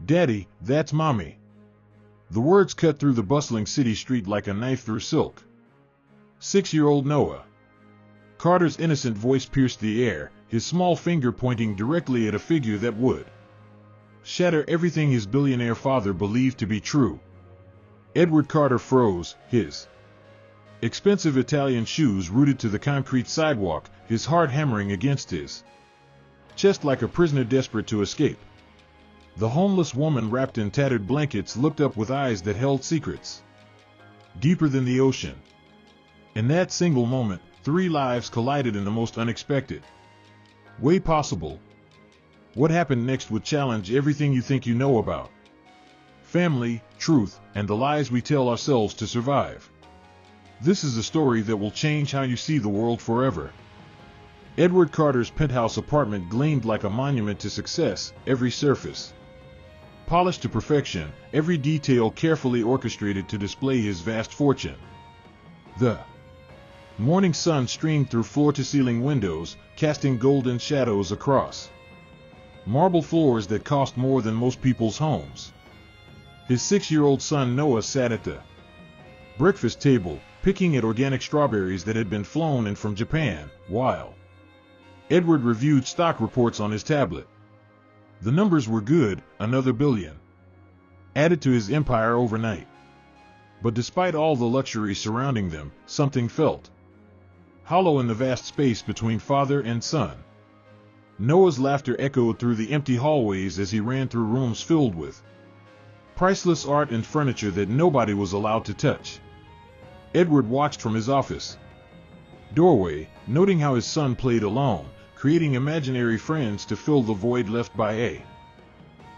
Daddy, that's Mommy. The words cut through the bustling city street like a knife through silk. 6-year-old Noah. Carter's innocent voice pierced the air, his small finger pointing directly at a figure that would shatter everything his billionaire father believed to be true. Edward Carter froze, his expensive Italian shoes rooted to the concrete sidewalk, his heart hammering against his chest like a prisoner desperate to escape. The homeless woman wrapped in tattered blankets looked up with eyes that held secrets deeper than the ocean. In that single moment, 3 lives collided in the most unexpected way possible. What happened next would challenge everything you think you know about family, truth, and the lies we tell ourselves to survive. This is a story that will change how you see the world forever. Edward Carter's penthouse apartment gleamed like a monument to success, every surface polished to perfection, every detail carefully orchestrated to display his vast fortune. The morning sun streamed through floor-to-ceiling windows, casting golden shadows across marble floors that cost more than most people's homes. His 6-year-old son Noah sat at the breakfast table, picking at organic strawberries that had been flown in from Japan, while Edward reviewed stock reports on his tablet. The numbers were good, another billion added to his empire overnight. But despite all the luxury surrounding them, something felt hollow in the vast space between father and son. Noah's laughter echoed through the empty hallways as he ran through rooms filled with priceless art and furniture that nobody was allowed to touch. Edward watched from his office doorway, noting how his son played alone, creating imaginary friends to fill the void left by a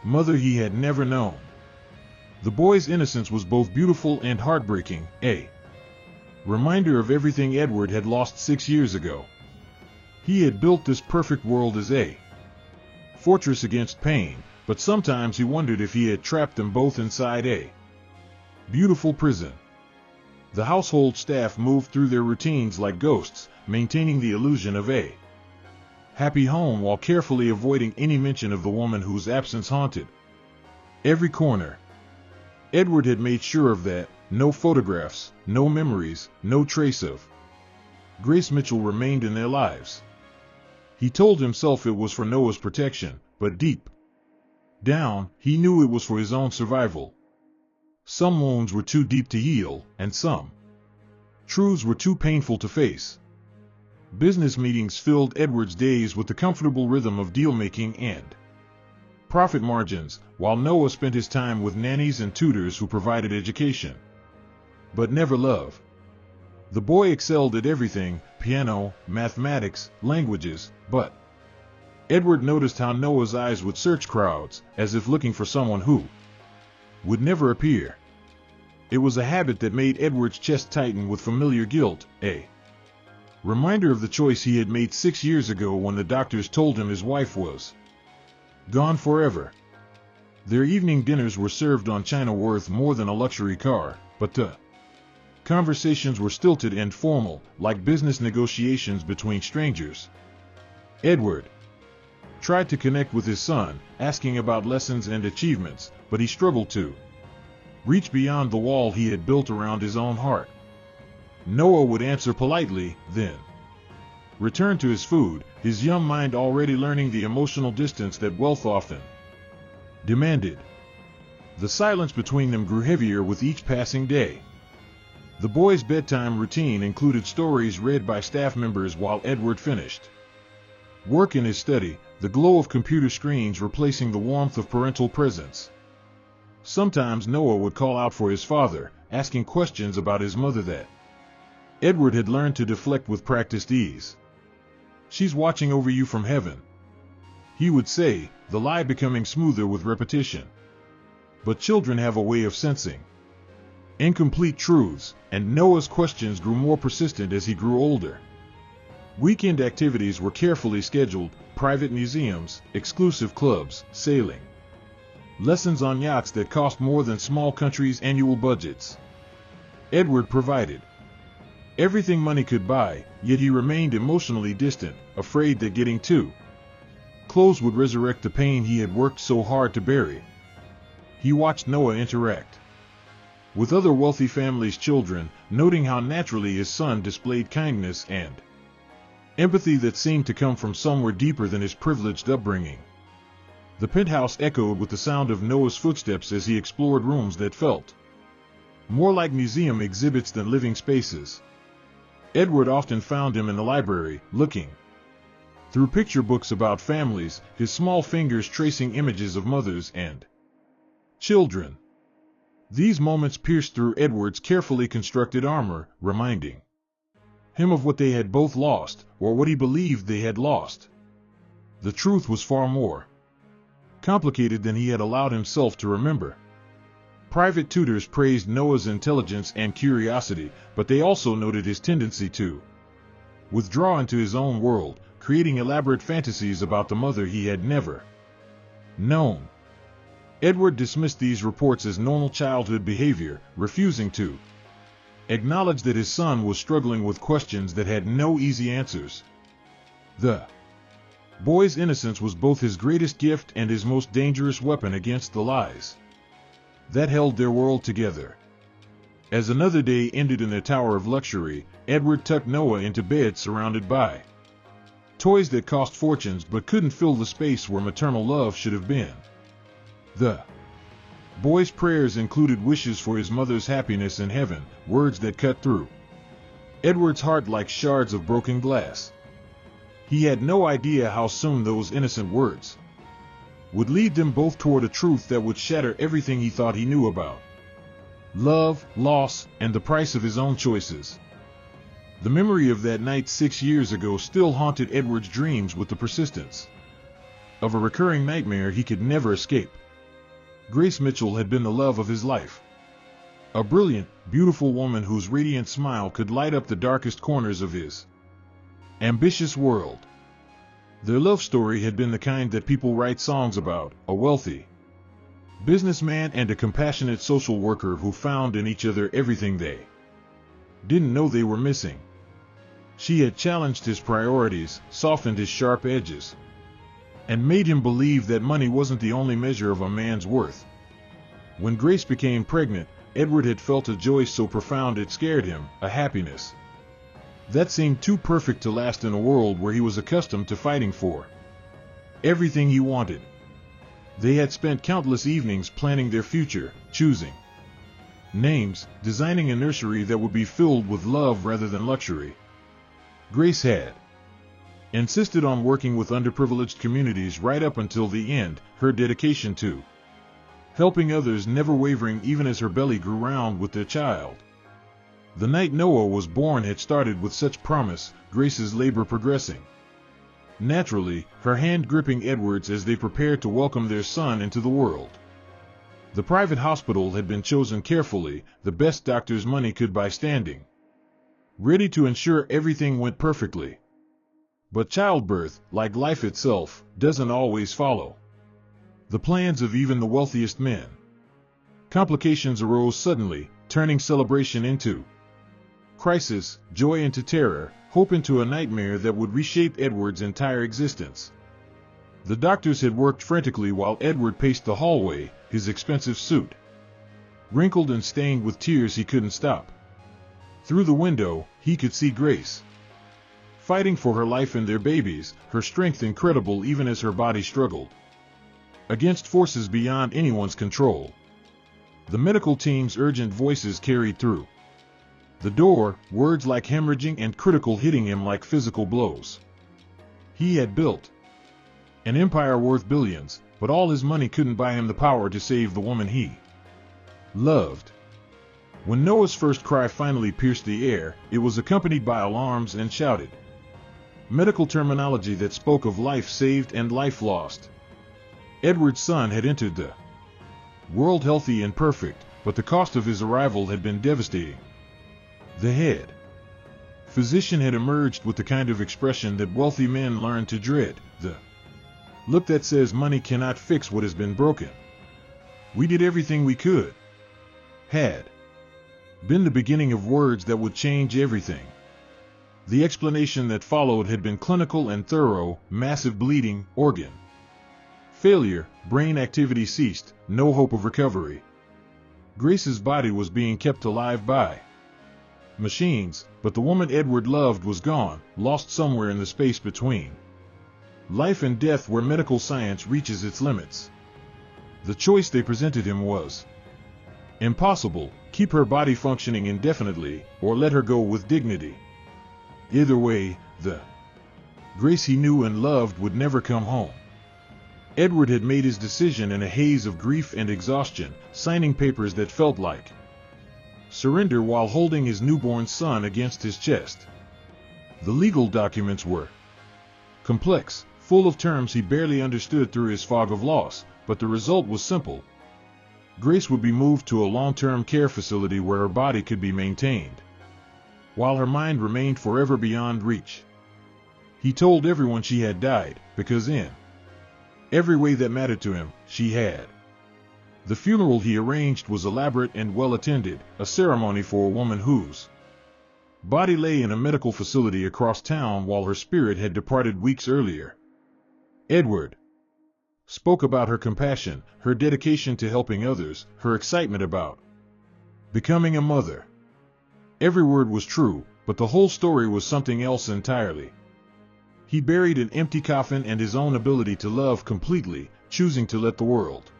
mother he had never known. The boy's innocence was both beautiful and heartbreaking, a reminder of everything Edward had lost 6 years ago. He had built this perfect world as a fortress against pain, but sometimes he wondered if he had trapped them both inside a beautiful prison. The household staff moved through their routines like ghosts, maintaining the illusion of a happy home while carefully avoiding any mention of the woman whose absence haunted every corner. Edward had made sure of that. No photographs, no memories, no trace of Grace Mitchell remained in their lives. He told himself it was for Noah's protection, but deep down, he knew it was for his own survival. Some wounds were too deep to heal, and some truths were too painful to face. Business meetings filled Edward's days with the comfortable rhythm of deal-making and profit margins, while Noah spent his time with nannies and tutors who provided education, but never love. The boy excelled at everything: piano, mathematics, languages, but Edward noticed how Noah's eyes would search crowds, as if looking for someone who would never appear. It was a habit that made Edward's chest tighten with familiar guilt, a reminder of the choice he had made 6 years ago when the doctors told him his wife was gone forever. Their evening dinners were served on china worth more than a luxury car, but the conversations were stilted and formal, like business negotiations between strangers. Edward tried to connect with his son, asking about lessons and achievements, but he struggled to reach beyond the wall he had built around his own heart. Noah would answer politely, then return to his food, his young mind already learning the emotional distance that wealth often demanded. The silence between them grew heavier with each passing day. The boy's bedtime routine included stories read by staff members while Edward finished work in his study, the glow of computer screens replacing the warmth of parental presence. Sometimes Noah would call out for his father, asking questions about his mother that Edward had learned to deflect with practiced ease. "She's watching over you from heaven," he would say, the lie becoming smoother with repetition. But children have a way of sensing incomplete truths, and Noah's questions grew more persistent as he grew older. Weekend activities were carefully scheduled: private museums, exclusive clubs, sailing, lessons on yachts that cost more than small countries' annual budgets. Edward provided everything money could buy, yet he remained emotionally distant, afraid that getting too close would resurrect the pain he had worked so hard to bury. he watched Noah interact with other wealthy families' children, noting how naturally his son displayed kindness and empathy that seemed to come from somewhere deeper than his privileged upbringing. The penthouse echoed with the sound of Noah's footsteps as he explored rooms that felt more like museum exhibits than living spaces. Edward often found him in the library, looking through picture books about families, his small fingers tracing images of mothers and children. These moments pierced through Edward's carefully constructed armor, reminding him of what they had both lost, or what he believed they had lost. The truth was far more complicated than he had allowed himself to remember. Private tutors praised Noah's intelligence and curiosity, but they also noted his tendency to withdraw into his own world, creating elaborate fantasies about the mother he had never known. Edward dismissed these reports as normal childhood behavior, refusing to acknowledge that his son was struggling with questions that had no easy answers. The boy's innocence was both his greatest gift and his most dangerous weapon against the lies that held their world together. As another day ended in their tower of luxury, Edward tucked Noah into bed surrounded by toys that cost fortunes but couldn't fill the space where maternal love should have been. The boy's prayers included wishes for his mother's happiness in heaven, words that cut through Edward's heart like shards of broken glass. He had no idea how soon those innocent words would lead them both toward a truth that would shatter everything he thought he knew about love, loss, and the price of his own choices. The memory of that night 6 years ago still haunted Edward's dreams with the persistence of a recurring nightmare he could never escape. Grace Mitchell had been the love of his life. A brilliant, beautiful woman whose radiant smile could light up the darkest corners of his ambitious world. Their love story had been the kind that people write songs about, a wealthy businessman and a compassionate social worker who found in each other everything they didn't know they were missing. She had challenged his priorities, softened his sharp edges, and made him believe that money wasn't the only measure of a man's worth. When Grace became pregnant, Edward had felt a joy so profound it scared him, a happiness that seemed too perfect to last in a world where he was accustomed to fighting for everything he wanted. They had spent countless evenings planning their future, choosing names, designing a nursery that would be filled with love rather than luxury. Grace had insisted on working with underprivileged communities right up until the end, her dedication to helping others never wavering even as her belly grew round with their child. The night Noah was born had started with such promise, Grace's labor progressing naturally, her hand gripping Edward's as they prepared to welcome their son into the world. The private hospital had been chosen carefully, the best doctors money could buy standing ready to ensure everything went perfectly. But childbirth, like life itself, doesn't always follow the plans of even the wealthiest men. Complications arose suddenly, turning celebration into crisis, joy into terror, hope into a nightmare that would reshape Edward's entire existence. The doctors had worked frantically while Edward paced the hallway, his expensive suit wrinkled and stained with tears he couldn't stop. Through the window, he could see Grace fighting for her life and their babies, her strength incredible even as her body struggled against forces beyond anyone's control. The medical team's urgent voices carried through the door, words like hemorrhaging and critical hitting him like physical blows. He had built an empire worth billions, but all his money couldn't buy him the power to save the woman he loved. When Noah's first cry finally pierced the air, it was accompanied by alarms and shouted medical terminology that spoke of life saved and life lost. Edward's son had entered the world healthy and perfect, but the cost of his arrival had been devastating. The head physician had emerged with the kind of expression that wealthy men learn to dread, the look that says money cannot fix what has been broken. We did everything we could. Had been the beginning of words that would change everything. The explanation that followed had been clinical and thorough, massive bleeding, organ Failure, brain activity ceased, no hope of recovery. Grace's body was being kept alive by machines, but the woman Edward loved was gone, lost somewhere in the space between life and death where medical science reaches its limits. The choice they presented him was impossible: keep her body functioning indefinitely, or let her go with dignity. Either way, the Grace he knew and loved would never come home. Edward had made his decision in a haze of grief and exhaustion, signing papers that felt like surrender while holding his newborn son against his chest. The legal documents were complex, full of terms he barely understood through his fog of loss, but the result was simple. Grace would be moved to a long-term care facility where her body could be maintained, while her mind remained forever beyond reach. He told everyone she had died, because in every way that mattered to him, she had. The funeral he arranged was elaborate and well-attended, a ceremony for a woman whose body lay in a medical facility across town while her spirit had departed weeks earlier. Edward spoke about her compassion, her dedication to helping others, her excitement about becoming a mother. Every word was true, but the whole story was something else entirely. He buried an empty coffin and his own ability to love completely, choosing to let the world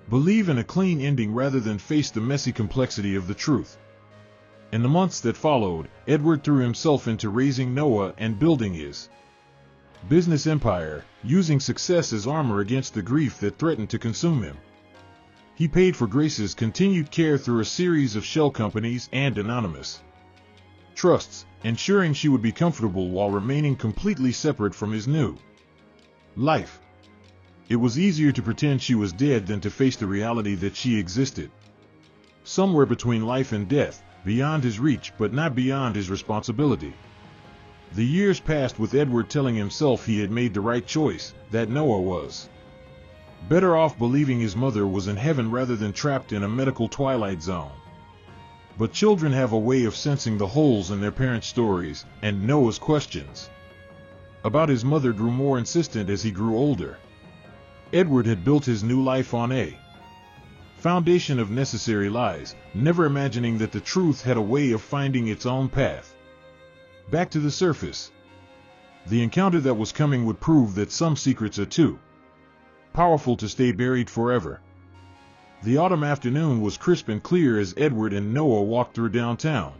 believe in a clean ending rather than face the messy complexity of the truth. In the months that followed, Edward threw himself into raising Noah and building his business empire, using success as armor against the grief that threatened to consume him. He paid for Grace's continued care through a series of shell companies and anonymous trusts, ensuring she would be comfortable while remaining completely separate from his new life. It was easier to pretend she was dead than to face the reality that she existed somewhere between life and death, beyond his reach but not beyond his responsibility. The years passed with Edward telling himself he had made the right choice, that Noah was better off believing his mother was in heaven rather than trapped in a medical twilight zone. But children have a way of sensing the holes in their parents' stories, and Noah's questions about his mother grew more insistent as he grew older. Edward had built his new life on a foundation of necessary lies, never imagining that the truth had a way of finding its own path back to the surface. The encounter that was coming would prove that some secrets are too powerful to stay buried forever. The autumn afternoon was crisp and clear as Edward and Noah walked through downtown.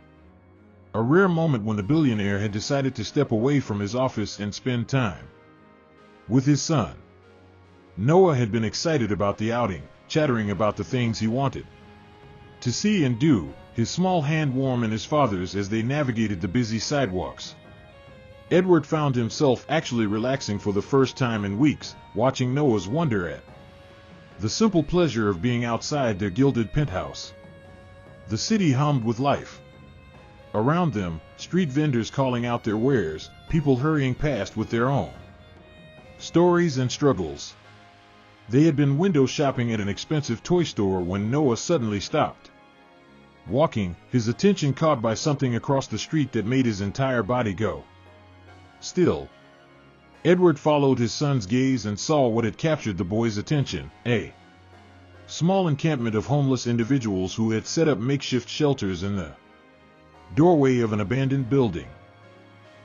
A rare moment when the billionaire had decided to step away from his office and spend time with his son. Noah had been excited about the outing, chattering about the things he wanted to see and do, his small hand warm in his father's as they navigated the busy sidewalks. Edward found himself actually relaxing for the first time in weeks, watching Noah's wonder at the simple pleasure of being outside their gilded penthouse. The city hummed with life. Around them, street vendors calling out their wares, people hurrying past with their own stories and struggles. They had been window shopping at an expensive toy store when Noah suddenly stopped walking, his attention caught by something across the street that made his entire body go still. Edward followed his son's gaze and saw what had captured the boy's attention, a small encampment of homeless individuals who had set up makeshift shelters in the doorway of an abandoned building.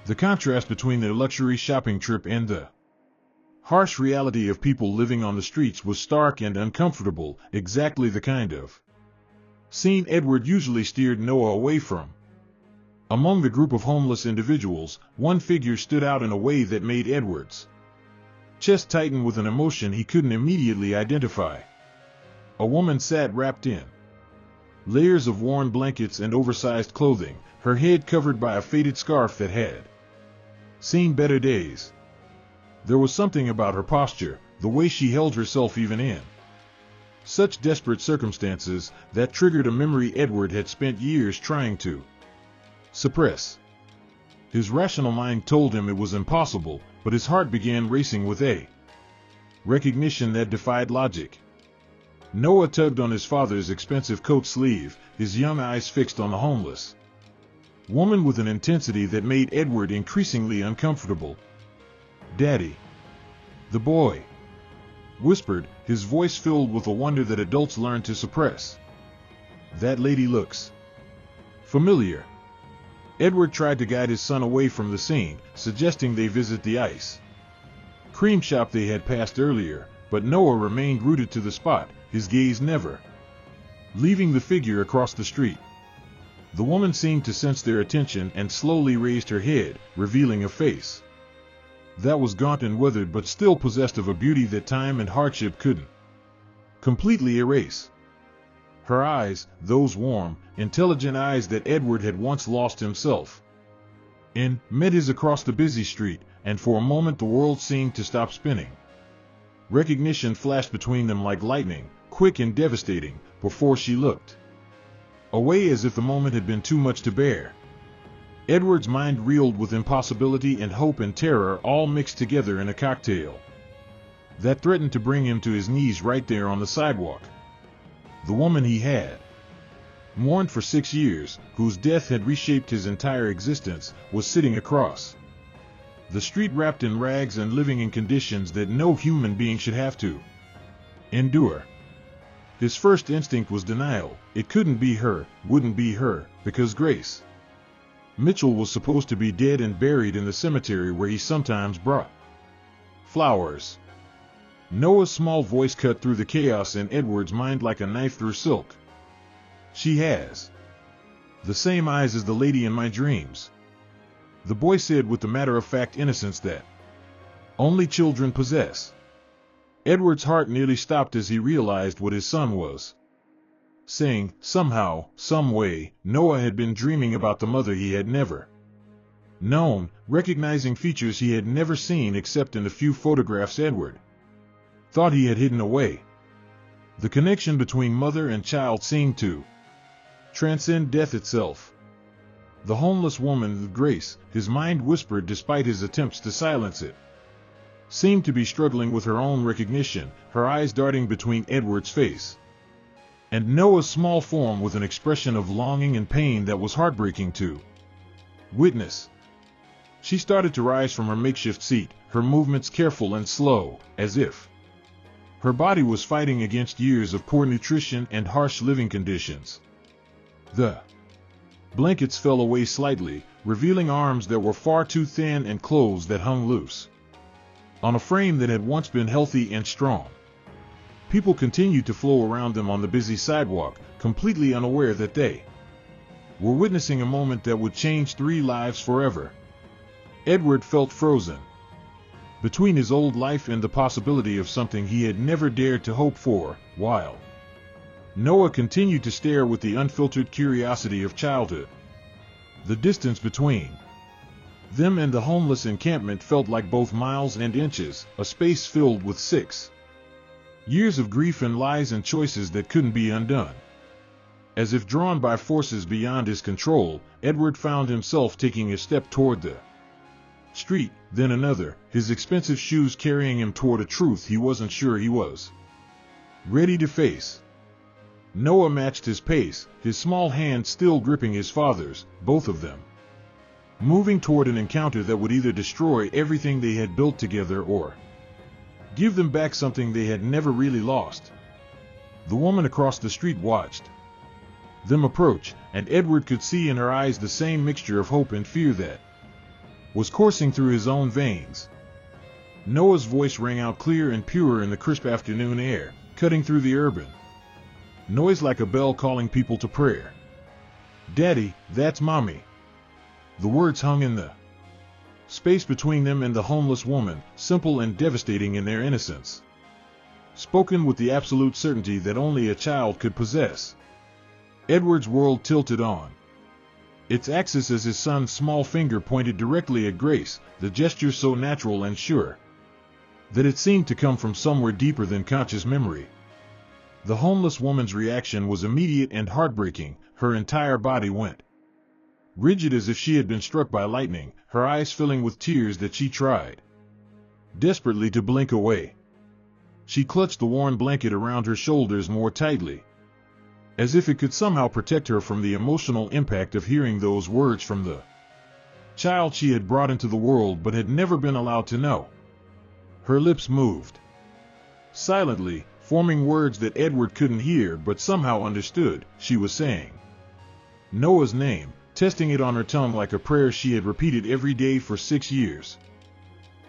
The contrast between their luxury shopping trip and the harsh reality of people living on the streets was stark and uncomfortable, exactly the kind of scene Edward usually steered Noah away from. Among the group of homeless individuals, one figure stood out in a way that made Edward's chest tighten with an emotion he couldn't immediately identify. A woman sat wrapped in layers of worn blankets and oversized clothing, her head covered by a faded scarf that had seen better days. There was something about her posture, the way she held herself even in such desperate circumstances, that triggered a memory Edward had spent years trying to suppress. His rational mind told him it was impossible, but his heart began racing with a recognition that defied logic. Noah tugged on his father's expensive coat sleeve, his young eyes fixed on the homeless woman with an intensity that made Edward increasingly uncomfortable. "Daddy." The boy whispered, his voice filled with a wonder that adults learn to suppress. "That lady looks familiar." Edward tried to guide his son away from the scene, suggesting they visit the ice cream shop they had passed earlier, but Noah remained rooted to the spot, his gaze never leaving the figure across the street. The woman seemed to sense their attention and slowly raised her head, revealing a face that was gaunt and withered but still possessed of a beauty that time and hardship couldn't completely erase. Her eyes, those warm, intelligent eyes that Edward had once lost himself in, met his across the busy street, and for a moment the world seemed to stop spinning. Recognition flashed between them like lightning, quick and devastating, before she looked away as if the moment had been too much to bear. Edward's mind reeled with impossibility and hope and terror all mixed together in a cocktail that threatened to bring him to his knees right there on the sidewalk. The woman he had mourned for 6 years, whose death had reshaped his entire existence, was sitting across the street wrapped in rags and living in conditions that no human being should have to endure. His first instinct was denial. It couldn't be her, wouldn't be her, because Grace Mitchell was supposed to be dead and buried in the cemetery where he sometimes brought flowers. Noah's small voice cut through the chaos in Edward's mind like a knife through silk. "She has the same eyes as the lady in my dreams," the boy said with the matter-of-fact innocence that only children possess. Edward's heart nearly stopped as he realized what his son was saying. Somehow, some way, Noah had been dreaming about the mother he had never known, recognizing features he had never seen except in the few photographs Edward thought he had hidden away. The connection between mother and child seemed to transcend death itself. The homeless woman, Grace, his mind whispered despite his attempts to silence it, seemed to be struggling with her own recognition, her eyes darting between Edward's face and Noah's small form with an expression of longing and pain that was heartbreaking to witness. She started to rise from her makeshift seat, her movements careful and slow, as if her body was fighting against years of poor nutrition and harsh living conditions. The blankets fell away slightly, revealing arms that were far too thin and clothes that hung loose on a frame that had once been healthy and strong. People continued to flow around them on the busy sidewalk, completely unaware that they were witnessing a moment that would change 3 lives forever. Edward felt frozen between his old life and the possibility of something he had never dared to hope for, while Noah continued to stare with the unfiltered curiosity of childhood. The distance between them and the homeless encampment felt like both miles and inches, a space filled with 6 years of grief and lies and choices that couldn't be undone. As if drawn by forces beyond his control, Edward found himself taking a step toward the street, then another, his expensive shoes carrying him toward a truth he wasn't sure he was ready to face. Noah matched his pace, his small hand still gripping his father's, both of them moving toward an encounter that would either destroy everything they had built together or give them back something they had never really lost. The woman across the street watched them approach, and Edward could see in her eyes the same mixture of hope and fear that was coursing through his own veins. Noah's voice rang out clear and pure in the crisp afternoon air, cutting through the urban noise like a bell calling people to prayer. "Daddy, that's Mommy." The words hung in the space between them and the homeless woman, simple and devastating in their innocence, spoken with the absolute certainty that only a child could possess. Edward's world tilted on its axis as his son's small finger pointed directly at Grace, the gesture so natural and sure that it seemed to come from somewhere deeper than conscious memory. The homeless woman's reaction was immediate and heartbreaking. Her entire body went rigid as if she had been struck by lightning, her eyes filling with tears that she tried desperately to blink away. She clutched the worn blanket around her shoulders more tightly, as if it could somehow protect her from the emotional impact of hearing those words from the child she had brought into the world but had never been allowed to know. Her lips moved, Silently, forming words that Edward couldn't hear but somehow understood, she was saying Noah's name, testing it on her tongue like a prayer she had repeated every day for 6 years.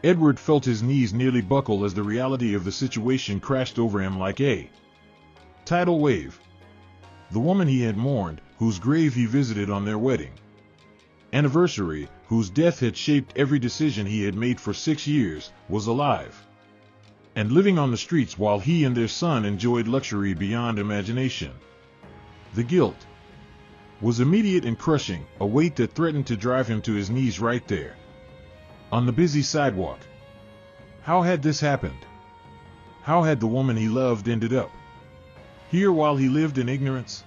Edward felt his knees nearly buckle as the reality of the situation crashed over him like a tidal wave. The woman he had mourned, whose grave he visited on their wedding anniversary, whose death had shaped every decision he had made for 6 years, was alive and living on the streets while he and their son enjoyed luxury beyond imagination. The guilt was immediate and crushing, a weight that threatened to drive him to his knees right there on the busy sidewalk. How had this happened? How had the woman he loved ended up here while he lived in ignorance?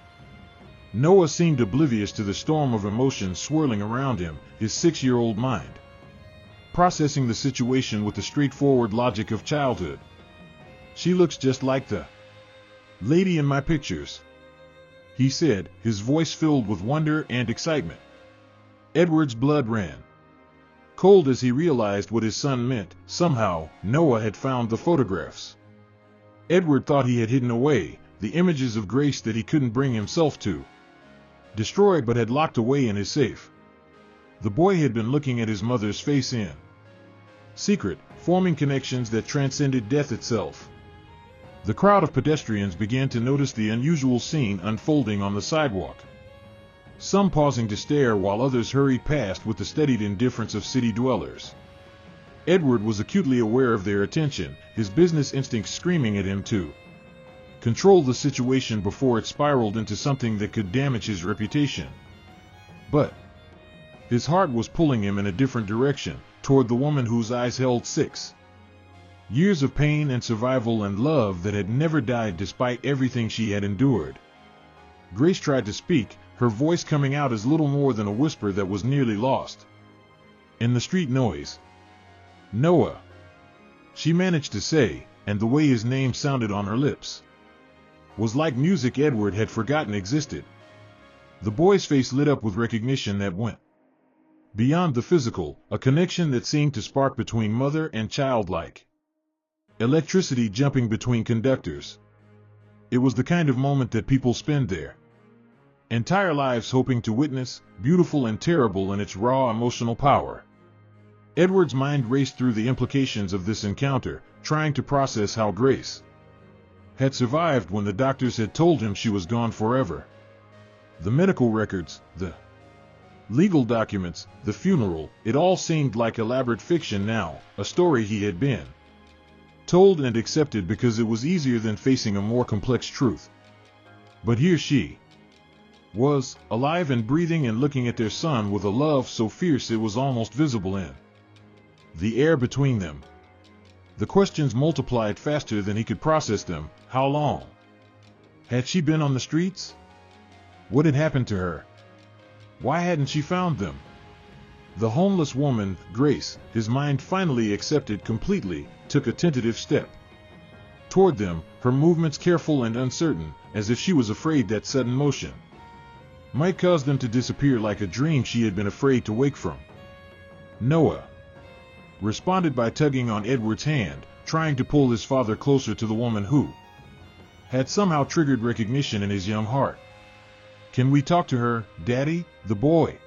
Noah seemed oblivious to the storm of emotions swirling around him, his 6-year-old mind processing the situation with the straightforward logic of childhood. She looks just like the lady in my pictures, he said, his voice filled with wonder and excitement. Edward's blood ran cold as he realized what his son meant. Somehow, Noah had found the photographs Edward thought he had hidden away, the images of Grace that he couldn't bring himself to destroy but had locked away in his safe. The boy had been looking at his mother's face in secret, forming connections that transcended death itself. The crowd of pedestrians began to notice the unusual scene unfolding on the sidewalk, some pausing to stare while others hurried past with the studied indifference of city dwellers. Edward was acutely aware of their attention, his business instincts screaming at him to control the situation before it spiraled into something that could damage his reputation. But his heart was pulling him in a different direction, toward the woman whose eyes held 6 years of pain and survival and love that had never died despite everything she had endured. Grace tried to speak, her voice coming out as little more than a whisper that was nearly lost in the street noise. Noah, she managed to say, and the way his name sounded on her lips was like music Edward had forgotten existed. The boy's face lit up with recognition that went beyond the physical, a connection that seemed to spark between mother and child like electricity jumping between conductors. It was the kind of moment that people spend their entire lives hoping to witness, beautiful and terrible in its raw emotional power. Edward's mind raced through the implications of this encounter, trying to process how Grace had survived when the doctors had told him she was gone forever. The medical records, the legal documents, the funeral, it all seemed like elaborate fiction now, a story he had been told and accepted because it was easier than facing a more complex truth. But here she was, alive and breathing and looking at their son with a love so fierce it was almost visible in the air between them. The questions multiplied faster than he could process them. How long had she been on the streets? What had happened to her? Why hadn't she found them? The homeless woman, Grace, his mind finally accepted completely, took a tentative step toward them, her movements careful and uncertain, as if she was afraid that sudden motion might cause them to disappear like a dream she had been afraid to wake from. Noah responded by tugging on Edward's hand, trying to pull his father closer to the woman who had somehow triggered recognition in his young heart. "Can we talk to her, Daddy?" the boy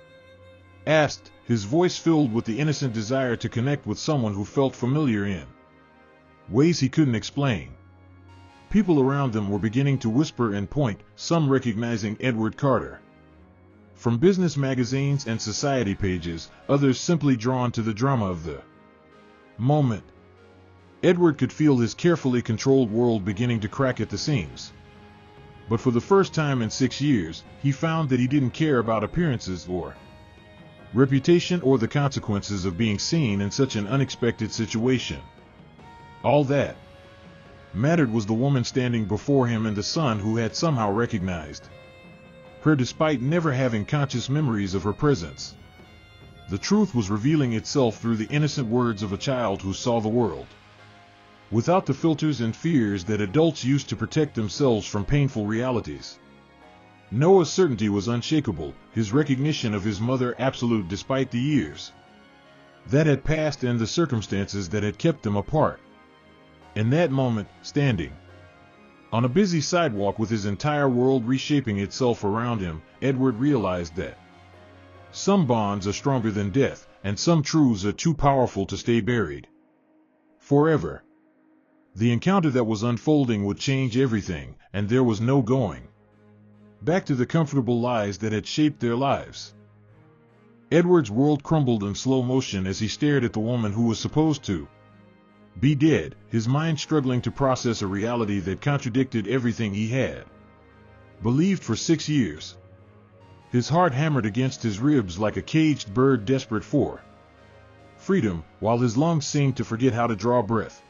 asked, his voice filled with the innocent desire to connect with someone who felt familiar in ways he couldn't explain. People around them were beginning to whisper and point, some recognizing Edward Carter from business magazines and society pages, others simply drawn to the drama of the moment. Edward could feel his carefully controlled world beginning to crack at the seams. But for the first time in 6 years, he found that he didn't care about appearances or reputation or the consequences of being seen in such an unexpected situation. All that mattered was the woman standing before him and the son who had somehow recognized her despite never having conscious memories of her presence. The truth was revealing itself through the innocent words of a child who saw the world without the filters and fears that adults use to protect themselves from painful realities. Noah's certainty was unshakable, his recognition of his mother absolute despite the years that had passed and the circumstances that had kept them apart. In that moment, standing on a busy sidewalk with his entire world reshaping itself around him, Edward realized that some bonds are stronger than death, and some truths are too powerful to stay buried forever. The encounter that was unfolding would change everything, and there was no going back to the comfortable lies that had shaped their lives. Edward's world crumbled in slow motion as he stared at the woman who was supposed to be dead, his mind struggling to process a reality that contradicted everything he had believed for 6 years. His heart hammered against his ribs like a caged bird desperate for freedom, while his lungs seemed to forget how to draw breath.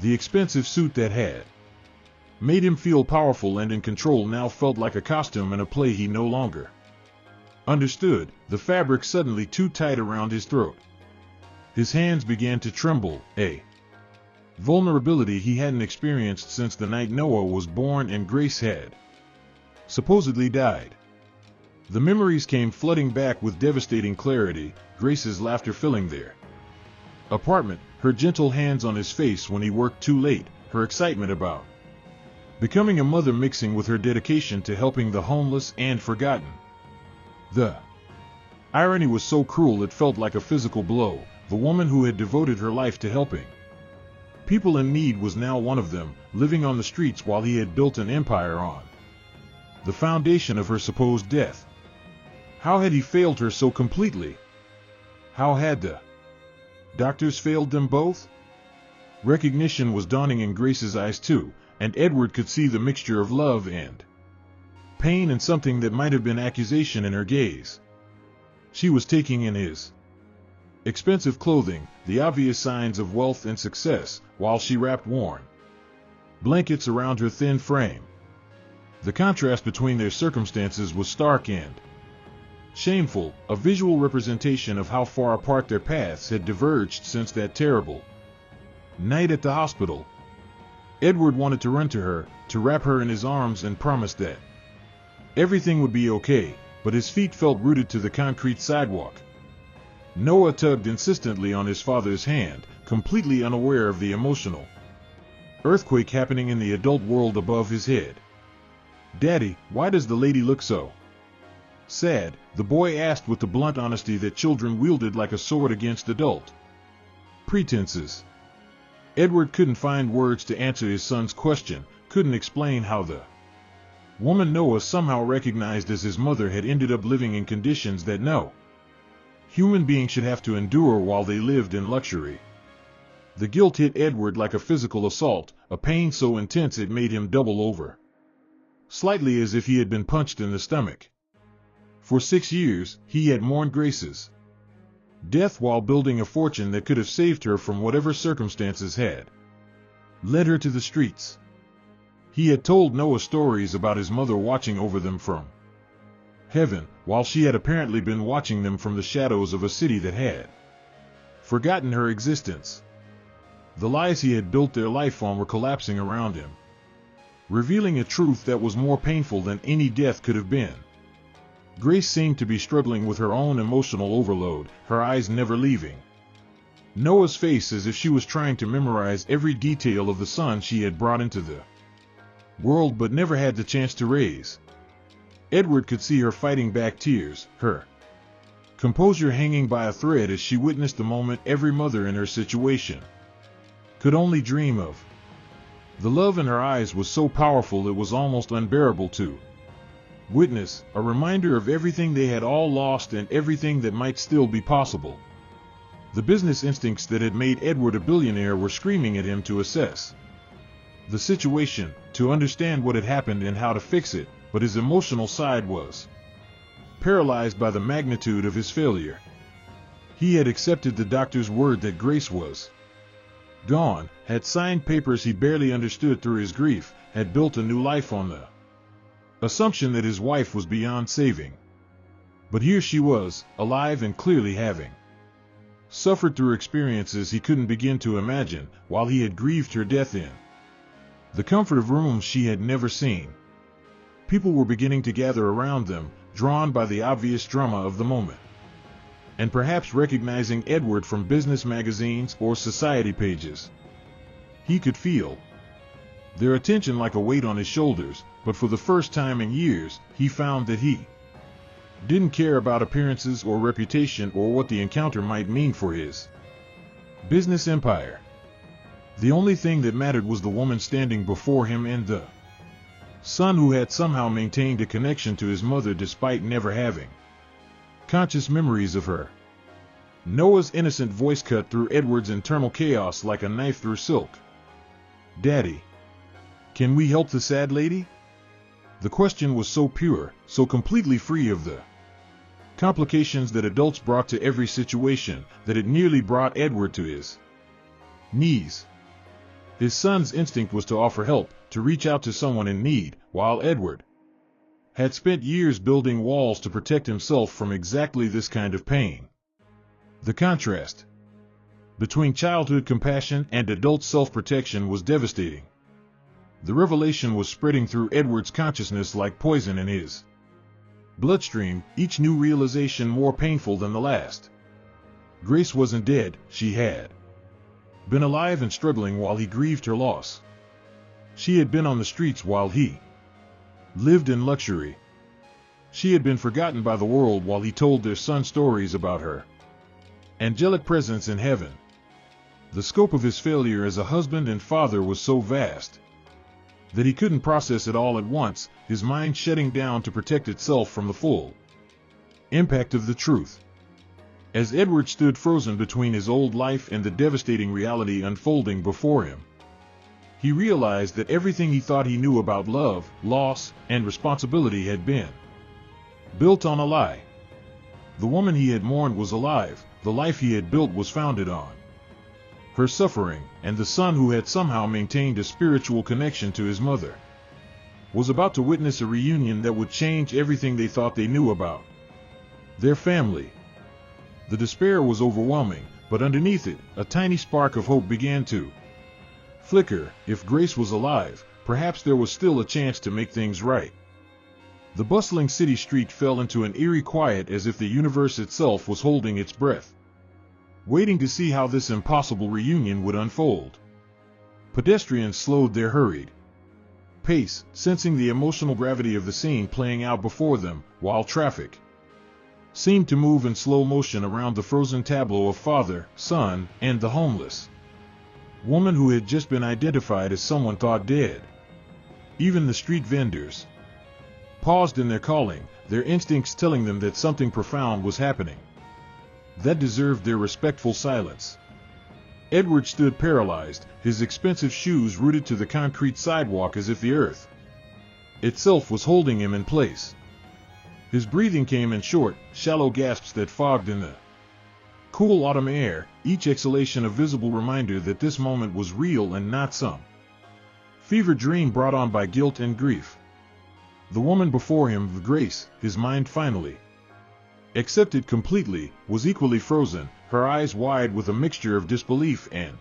The expensive suit that had made him feel powerful and in control now felt like a costume in a play he no longer understood, the fabric suddenly too tight around his throat. His hands began to tremble, a vulnerability he hadn't experienced since the night Noah was born and Grace had supposedly died. The memories came flooding back with devastating clarity, Grace's laughter filling their apartment, her gentle hands on his face when he worked too late, her excitement about becoming a mother mixing with her dedication to helping the homeless and forgotten. The irony was so cruel it felt like a physical blow. The woman who had devoted her life to helping people in need was now one of them, living on the streets while he had built an empire on the foundation of her supposed death. How had he failed her so completely? How had the doctors failed them both? Recognition was dawning in Grace's eyes too, and Edward could see the mixture of love and pain and something that might have been accusation in her gaze. She was taking in his expensive clothing, the obvious signs of wealth and success, while she wrapped warm blankets around her thin frame. The contrast between their circumstances was stark and shameful, a visual representation of how far apart their paths had diverged since that terrible night at the hospital. Edward wanted to run to her, to wrap her in his arms and promise that everything would be okay, but his feet felt rooted to the concrete sidewalk. Noah tugged insistently on his father's hand, completely unaware of the emotional earthquake happening in the adult world above his head. "Daddy, why does the lady look so sad?" the boy asked with the blunt honesty that children wielded like a sword against adult pretenses. Edward couldn't find words to answer his son's question, couldn't explain how the woman Noah somehow recognized as his mother had ended up living in conditions that no human being should have to endure while they lived in luxury. The guilt hit Edward like a physical assault, a pain so intense it made him double over, slightly as if he had been punched in the stomach. For 6 years, he had mourned Grace's death while building a fortune that could have saved her from whatever circumstances had led her to the streets. He had told Noah stories about his mother watching over them from heaven, while she had apparently been watching them from the shadows of a city that had forgotten her existence. The lies he had built their life on were collapsing around him, revealing a truth that was more painful than any death could have been. Grace seemed to be struggling with her own emotional overload, her eyes never leaving Noah's face as if she was trying to memorize every detail of the son she had brought into the world but never had the chance to raise. Edward could see her fighting back tears, her composure hanging by a thread as she witnessed the moment every mother in her situation could only dream of. The love in her eyes was so powerful it was almost unbearable to witness, a reminder of everything they had all lost and everything that might still be possible. The business instincts that had made Edward a billionaire were screaming at him to assess the situation, to understand what had happened and how to fix it, but his emotional side was paralyzed by the magnitude of his failure. He had accepted the doctor's word that Grace was gone, had signed papers he barely understood through his grief, had built a new life on the assumption that his wife was beyond saving. But here she was, alive and clearly having suffered through experiences he couldn't begin to imagine, while he had grieved her death in the comfort of rooms she had never seen. People were beginning to gather around them, drawn by the obvious drama of the moment, and perhaps recognizing Edward from business magazines or society pages. He could feel their attention like a weight on his shoulders, but for the first time in years, he found that he didn't care about appearances or reputation or what the encounter might mean for his business empire. The only thing that mattered was the woman standing before him and the son who had somehow maintained a connection to his mother despite never having conscious memories of her. Noah's innocent voice cut through Edward's internal chaos like a knife through silk. "Daddy, can we help the sad lady?" The question was so pure, so completely free of the complications that adults brought to every situation, that it nearly brought Edward to his knees. His son's instinct was to offer help, to reach out to someone in need, while Edward had spent years building walls to protect himself from exactly this kind of pain. The contrast between childhood compassion and adult self-protection was devastating. The revelation was spreading through Edward's consciousness like poison in his bloodstream, each new realization more painful than the last. Grace wasn't dead, she had been alive and struggling while he grieved her loss. She had been on the streets while he lived in luxury. She had been forgotten by the world while he told their son stories about her angelic presence in heaven. The scope of his failure as a husband and father was so vast that he couldn't process it all at once, his mind shutting down to protect itself from the full impact of the truth. As Edward stood frozen between his old life and the devastating reality unfolding before him, he realized that everything he thought he knew about love, loss, and responsibility had been built on a lie. The woman he had mourned was alive, the life he had built was founded on her suffering, and the son who had somehow maintained a spiritual connection to his mother was about to witness a reunion that would change everything they thought they knew about their family. The despair was overwhelming, but underneath it, a tiny spark of hope began to flicker. If Grace was alive, perhaps there was still a chance to make things right. The bustling city street fell into an eerie quiet, as if the universe itself was holding its breath, waiting to see how this impossible reunion would unfold. Pedestrians slowed their hurried pace, sensing the emotional gravity of the scene playing out before them, while traffic seemed to move in slow motion around the frozen tableau of father, son, and the homeless woman who had just been identified as someone thought dead. Even the street vendors paused in their calling, their instincts telling them that something profound was happening that deserved their respectful silence. Edward stood paralyzed, his expensive shoes rooted to the concrete sidewalk as if the earth itself was holding him in place. His breathing came in short, shallow gasps that fogged in the cool autumn air, each exhalation a visible reminder that this moment was real and not some fevered dream brought on by guilt and grief. The woman before him, Grace, his mind finally accepted completely, was equally frozen, her eyes wide with a mixture of disbelief and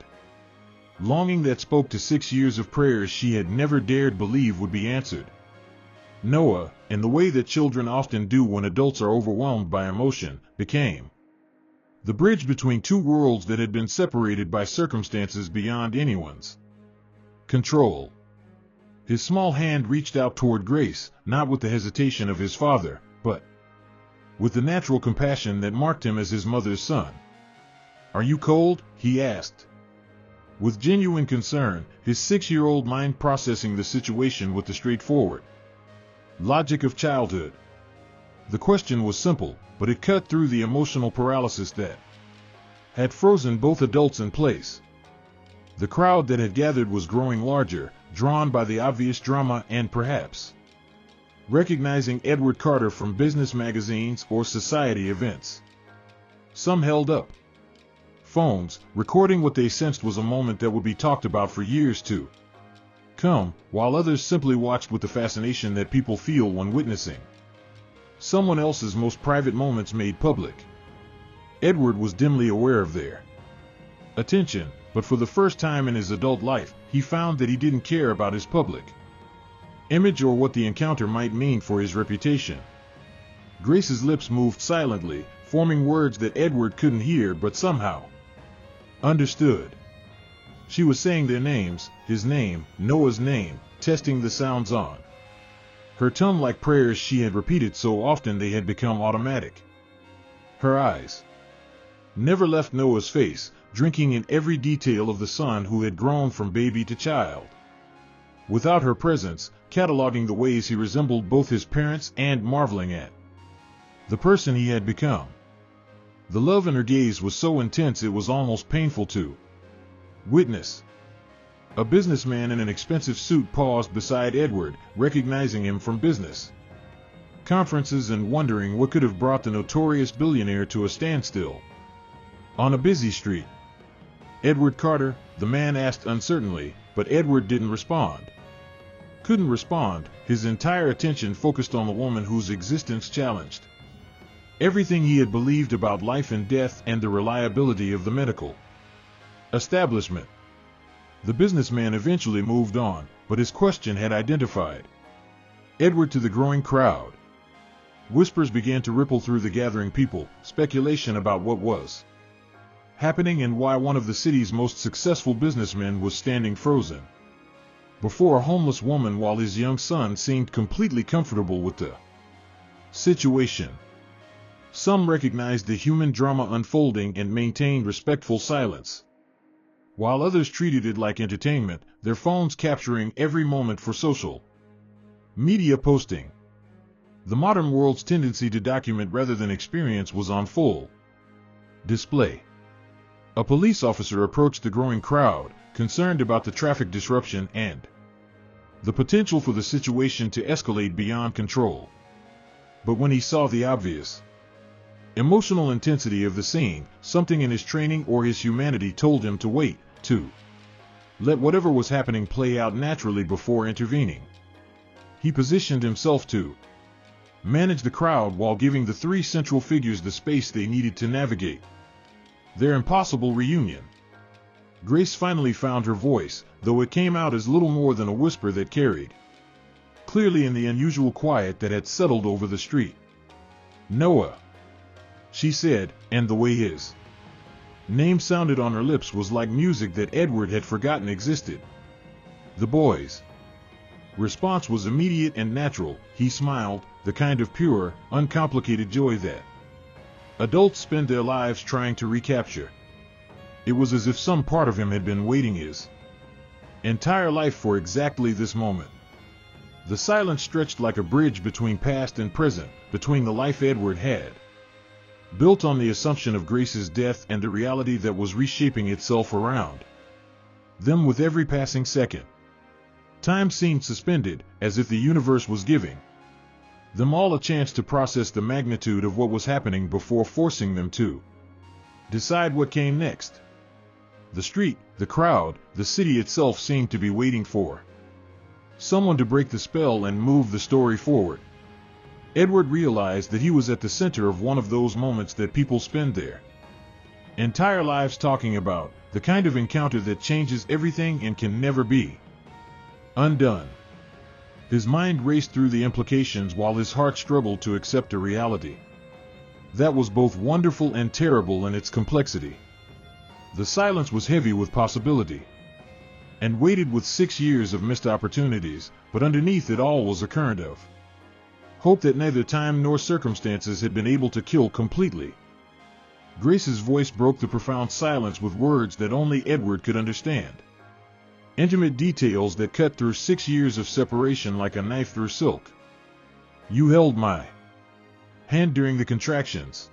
longing that spoke to 6 years of prayers she had never dared believe would be answered. Noah, in the way that children often do when adults are overwhelmed by emotion, became the bridge between two worlds that had been separated by circumstances beyond anyone's control. His small hand reached out toward Grace, not with the hesitation of his father, but with the natural compassion that marked him as his mother's son. "Are you cold?" he asked, with genuine concern, his 6-year-old mind processing the situation with the straightforward logic of childhood. The question was simple, but it cut through the emotional paralysis that had frozen both adults in place. The crowd that had gathered was growing larger, drawn by the obvious drama and perhaps recognizing Edward Carter from business magazines or society events. Some held up phones, recording what they sensed was a moment that would be talked about for years to come, while others simply watched with the fascination that people feel when witnessing someone else's most private moments made public. Edward was dimly aware of their attention, but for the first time in his adult life, he found that he didn't care about his public image or what the encounter might mean for his reputation. Grace's lips moved silently, forming words that Edward couldn't hear but somehow understood. She was saying their names, his name, Noah's name, testing the sounds on her tongue like prayers she had repeated so often they had become automatic. Her eyes never left Noah's face, drinking in every detail of the son who had grown from baby to child. Without her presence, cataloging the ways he resembled both his parents and marveling at the person he had become. The love in her gaze was so intense it was almost painful to witness. A businessman in an expensive suit paused beside Edward, recognizing him from business conferences and wondering what could have brought the notorious billionaire to a standstill on a busy street. "Edward Carter?" the man asked uncertainly, but Edward didn't respond. Couldn't respond, his entire attention focused on the woman whose existence challenged everything he had believed about life and death and the reliability of the medical establishment. The businessman eventually moved on, but his question had identified Edward to the growing crowd. Whispers began to ripple through the gathering people, speculation about what was happening and why one of the city's most successful businessmen was standing frozen before a homeless woman while his young son seemed completely comfortable with the situation. Some recognized the human drama unfolding and maintained respectful silence, while others treated it like entertainment, their phones capturing every moment for social media posting. The modern world's tendency to document rather than experience was on full display. A police officer approached the growing crowd, concerned about the traffic disruption and the potential for the situation to escalate beyond control. But when he saw the obvious emotional intensity of the scene, something in his training or his humanity told him to wait, to let whatever was happening play out naturally before intervening. He positioned himself to manage the crowd while giving the three central figures the space they needed to navigate their impossible reunion. Grace finally found her voice, though it came out as little more than a whisper that carried clearly in the unusual quiet that had settled over the street. "Noah," she said, and the way his name sounded on her lips was like music that Edward had forgotten existed. The boy's response was immediate and natural. He smiled, the kind of pure, uncomplicated joy that adults spend their lives trying to recapture. It was as if some part of him had been waiting his entire life for exactly this moment. The silence stretched like a bridge between past and present, between the life Edward had built on the assumption of Grace's death and the reality that was reshaping itself around them with every passing second. Time seemed suspended, as if the universe was giving them all a chance to process the magnitude of what was happening before forcing them to decide what came next. The street, the crowd, the city itself seemed to be waiting for someone to break the spell and move the story forward. Edward realized that he was at the center of one of those moments that people spend their entire lives talking about, the kind of encounter that changes everything and can never be undone. His mind raced through the implications while his heart struggled to accept a reality that was both wonderful and terrible in its complexity. The silence was heavy with possibility, and weighted with 6 years of missed opportunities, but underneath it all was a current of hope that neither time nor circumstances had been able to kill completely. Grace's voice broke the profound silence with words that only Edward could understand. Intimate details that cut through 6 years of separation like a knife through silk. "You held my hand during the contractions,"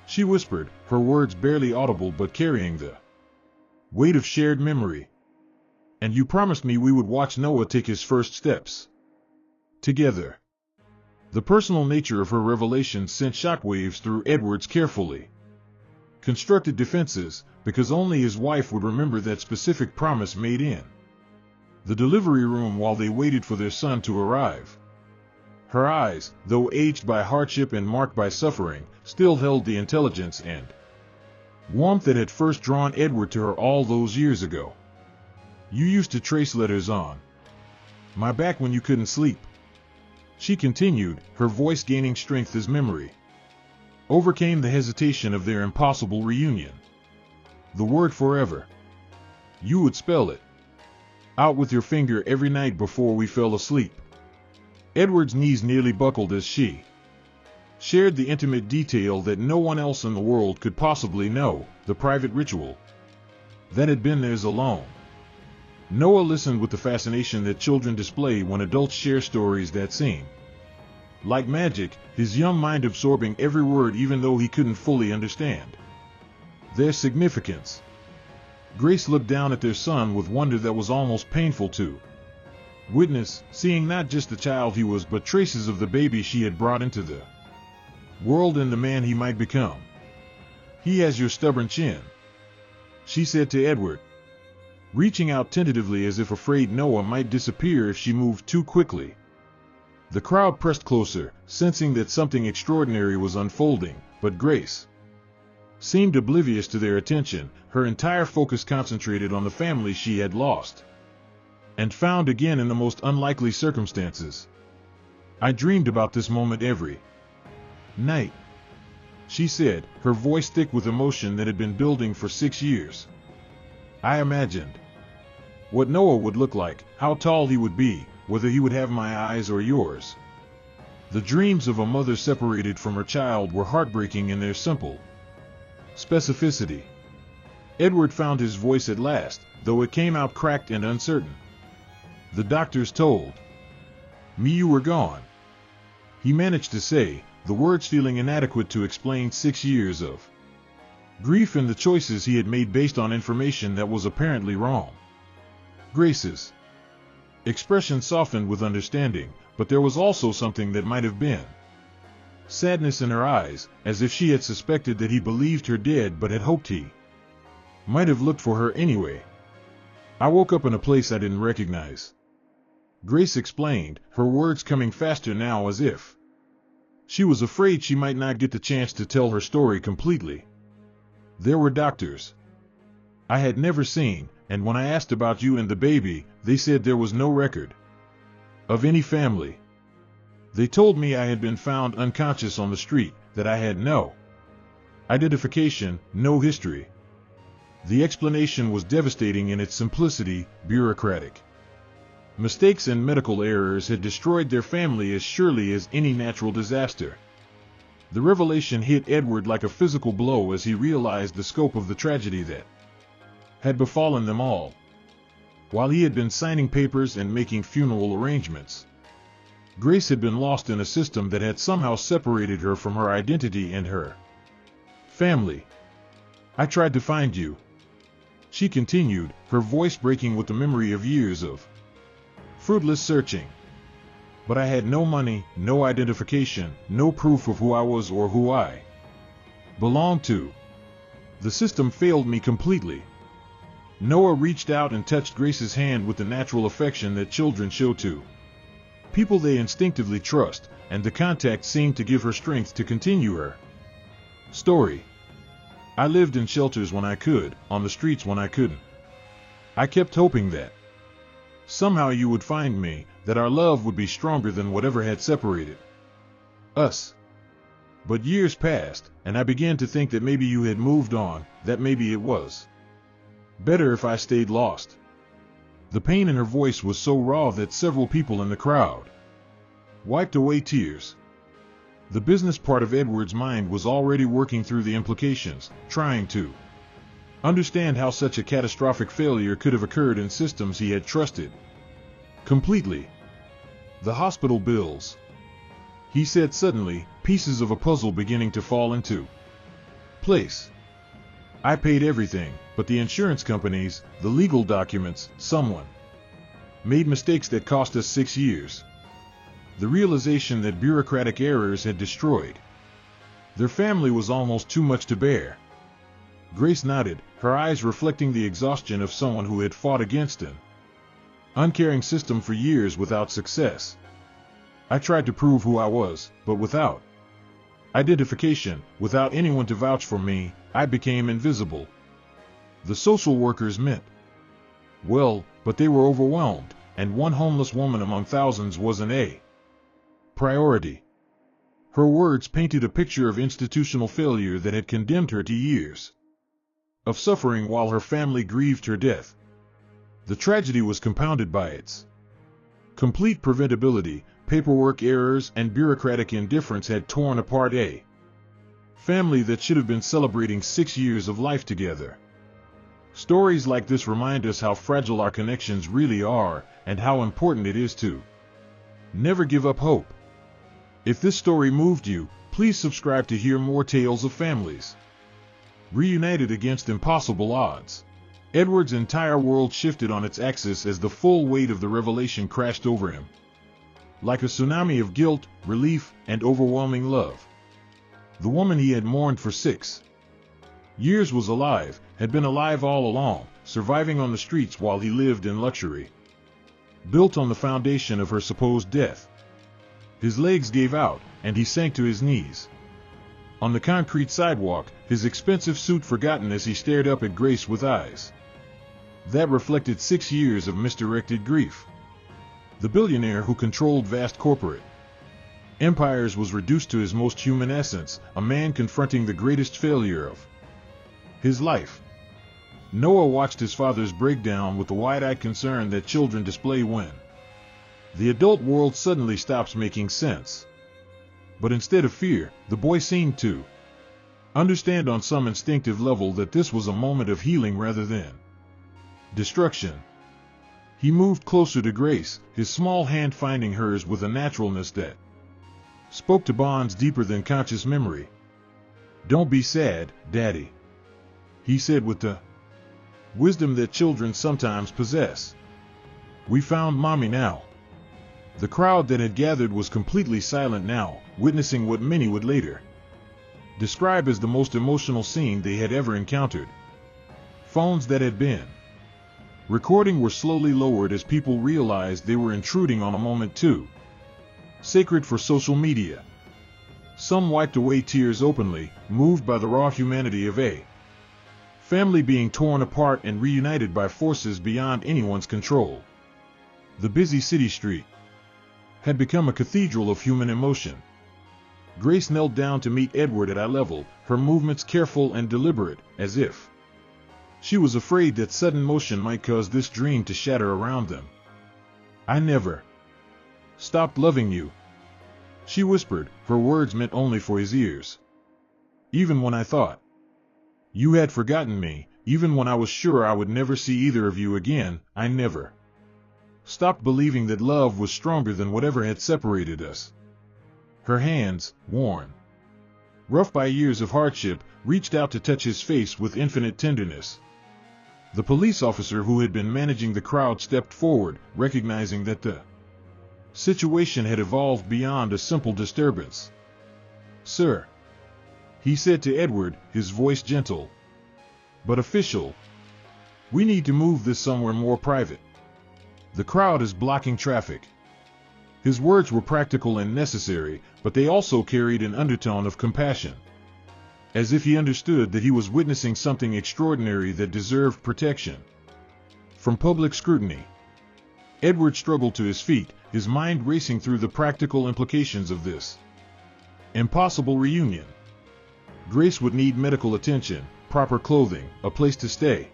she whispered, her words barely audible but carrying the weight of shared memory. "And you promised me we would watch Noah take his first steps together." The personal nature of her revelation sent shockwaves through Edward's carefully constructed defenses, because only his wife would remember that specific promise made in the delivery room while they waited for their son to arrive. Her eyes, though aged by hardship and marked by suffering, still held the intelligence and warmth that had first drawn Edward to her all those years ago. "You used to trace letters on my back when you couldn't sleep," she continued, her voice gaining strength as memory overcame the hesitation of their impossible reunion. "The word forever. You would spell it out with your finger every night before we fell asleep. Edward's knees nearly buckled as she shared the intimate detail that no one else in the world could possibly know, the private ritual that had been theirs alone. Noah listened with the fascination that children display when adults share stories that seem like magic, his young mind absorbing every word even though he couldn't fully understand their significance. Grace looked down at their son with wonder that was almost painful to witness, seeing not just the child he was but traces of the baby she had brought into the world and the man he might become. "He has your stubborn chin," she said to Edward, reaching out tentatively as if afraid Noah might disappear if she moved too quickly. The crowd pressed closer, sensing that something extraordinary was unfolding, but Grace seemed oblivious to their attention, her entire focus concentrated on the family she had lost and found again in the most unlikely circumstances. "I dreamed about this moment every night," she said, her voice thick with emotion that had been building for 6 years. "I imagined what Noah would look like, how tall he would be, whether he would have my eyes or yours." The dreams of a mother separated from her child were heartbreaking in their simple specificity. Edward found his voice at last, though it came out cracked and uncertain. "The doctors told me you were gone," he managed to say, the words feeling inadequate to explain 6 years of grief and the choices he had made based on information that was apparently wrong. Grace's expression softened with understanding, but there was also something that might have been sadness in her eyes, as if she had suspected that he believed her dead but had hoped he might have looked for her anyway. "I woke up in a place I didn't recognize," Grace explained, her words coming faster now as if she was afraid she might not get the chance to tell her story completely. "There were doctors I had never seen, and when I asked about you and the baby, they said there was no record of any family. They told me I had been found unconscious on the street, that I had no identification, no history." The explanation was devastating in its simplicity, bureaucratic. Mistakes and medical errors had destroyed their family as surely as any natural disaster. The revelation hit Edward like a physical blow as he realized the scope of the tragedy that had befallen them all. While he had been signing papers and making funeral arrangements, Grace had been lost in a system that had somehow separated her from her identity and her family. "I tried to find you," she continued, her voice breaking with the memory of years of fruitless searching. "But I had no money, no identification, no proof of who I was or who I belonged to. The system failed me completely." Noah reached out and touched Grace's hand with the natural affection that children show to people they instinctively trust, and the contact seemed to give her strength to continue her story. "I lived in shelters when I could, on the streets when I couldn't. I kept hoping that somehow you would find me, that our love would be stronger than whatever had separated us. But years passed, and I began to think that maybe you had moved on, that maybe it was better if I stayed lost." The pain in her voice was so raw that several people in the crowd wiped away tears. The business part of Edward's mind was already working through the implications, trying to understand how such a catastrophic failure could have occurred in systems he had trusted completely. "The hospital bills," he said suddenly, pieces of a puzzle beginning to fall into place. "I paid everything, but the insurance companies, the legal documents, someone made mistakes that cost us 6 years." The realization that bureaucratic errors had destroyed their family was almost too much to bear. Grace nodded, her eyes reflecting the exhaustion of someone who had fought against an uncaring system for years without success. "I tried to prove who I was, but without identification, without anyone to vouch for me, I became invisible. The social workers meant well, but they were overwhelmed, and one homeless woman among thousands wasn't a priority." Her words painted a picture of institutional failure that had condemned her to years of suffering while her family grieved her death. The tragedy was compounded by its complete preventability. Paperwork errors and bureaucratic indifference had torn apart a family that should have been celebrating 6 years of life together. Stories like this remind us how fragile our connections really are and how important it is to never give up hope. If this story moved you, please subscribe to hear more tales of families reunited against impossible odds. Edward's entire world shifted on its axis as the full weight of the revelation crashed over him. Like a tsunami of guilt, relief, and overwhelming love. The woman he had mourned for 6 years was alive, had been alive all along, surviving on the streets while he lived in luxury. Built on the foundation of her supposed death. His legs gave out, and he sank to his knees. On the concrete sidewalk, his expensive suit forgotten as he stared up at Grace with eyes that reflected 6 years of misdirected grief. The billionaire who controlled vast corporate empires was reduced to his most human essence, a man confronting the greatest failure of his life. Noah watched his father's breakdown with the wide-eyed concern that children display when the adult world suddenly stops making sense. But instead of fear, the boy seemed to understand on some instinctive level that this was a moment of healing rather than destruction. He moved closer to Grace, his small hand finding hers with a naturalness that spoke to bonds deeper than conscious memory. "Don't be sad, Daddy," he said with the wisdom that children sometimes possess. "We found Mommy now." The crowd that had gathered was completely silent now, witnessing what many would later describe as the most emotional scene they had ever encountered. Phones that had been recording were slowly lowered as people realized they were intruding on a moment too sacred for social media. Some wiped away tears openly, moved by the raw humanity of a family being torn apart and reunited by forces beyond anyone's control. The busy city street had become a cathedral of human emotion. Grace knelt down to meet Edward at eye level, her movements careful and deliberate, as if she was afraid that sudden motion might cause this dream to shatter around them. "I never stopped loving you," she whispered, her words meant only for his ears. "Even when I thought you had forgotten me, even when I was sure I would never see either of you again, I never stopped believing that love was stronger than whatever had separated us." Her hands, worn rough by years of hardship, reached out to touch his face with infinite tenderness. The police officer who had been managing the crowd stepped forward, recognizing that the situation had evolved beyond a simple disturbance. "Sir," he said to Edward, his voice gentle but official, "we need to move this somewhere more private. The crowd is blocking traffic." His words were practical and necessary, but they also carried an undertone of compassion. As if he understood that he was witnessing something extraordinary that deserved protection from public scrutiny. Edward struggled to his feet, his mind racing through the practical implications of this impossible reunion. Grace would need medical attention, proper clothing, a place to stay.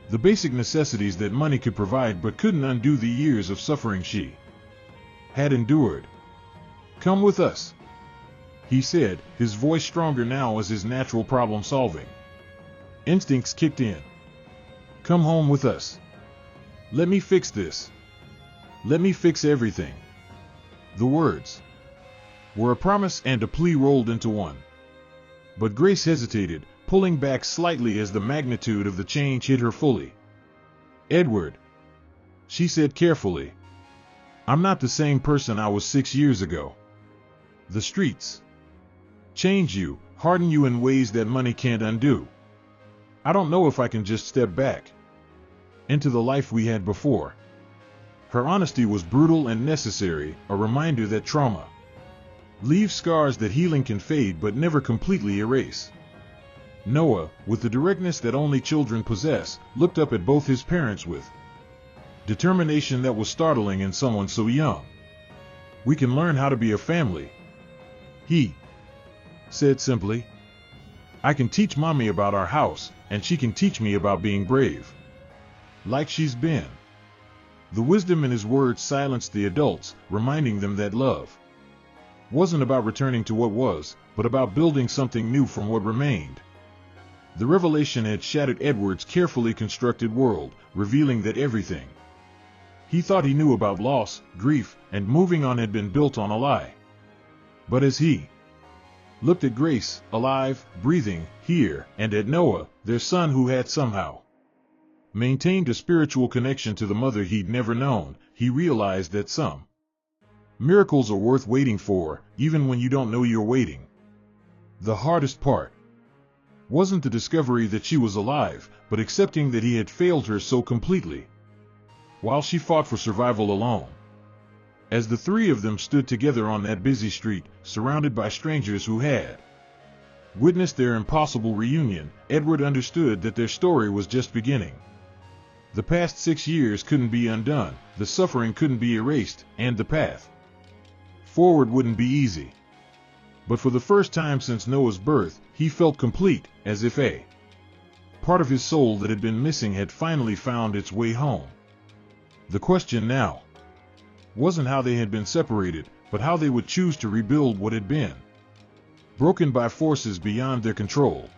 The basic necessities that money could provide but couldn't undo the years of suffering she had endured. "Come with us," he said, his voice stronger now as his natural problem-solving instincts kicked in. "Come home with us. Let me fix this. Let me fix everything." The words were a promise and a plea rolled into one. But Grace hesitated, pulling back slightly as the magnitude of the change hit her fully. "Edward," she said carefully, "I'm not the same person I was 6 years ago. The streets change you, harden you in ways that money can't undo. I don't know if I can just step back into the life we had before." Her honesty was brutal and necessary, a reminder that trauma leaves scars that healing can fade but never completely erase. Noah, with the directness that only children possess, looked up at both his parents with determination that was startling in someone so young. "We can learn how to be a family," he said simply. "I can teach Mommy about our house, and she can teach me about being brave." like she's been. The wisdom in his words silenced the adults, reminding them that love wasn't about returning to what was, but about building something new from what remained. The revelation had shattered Edward's carefully constructed world, revealing that everything he thought he knew about loss, grief, and moving on had been built on a lie. But as he looked at Grace, alive, breathing, here, and at Noah, their son who had somehow maintained a spiritual connection to the mother he'd never known, he realized that some miracles are worth waiting for, even when you don't know you're waiting. The hardest part wasn't the discovery that she was alive, but accepting that he had failed her so completely, while she fought for survival alone. As the three of them stood together on that busy street, surrounded by strangers who had witnessed their impossible reunion, Edward understood that their story was just beginning. The past 6 years couldn't be undone, the suffering couldn't be erased, and the path forward wouldn't be easy. But for the first time since Noah's birth, he felt complete, as if a part of his soul that had been missing had finally found its way home. The question now wasn't how they had been separated, but how they would choose to rebuild what had been broken by forces beyond their control.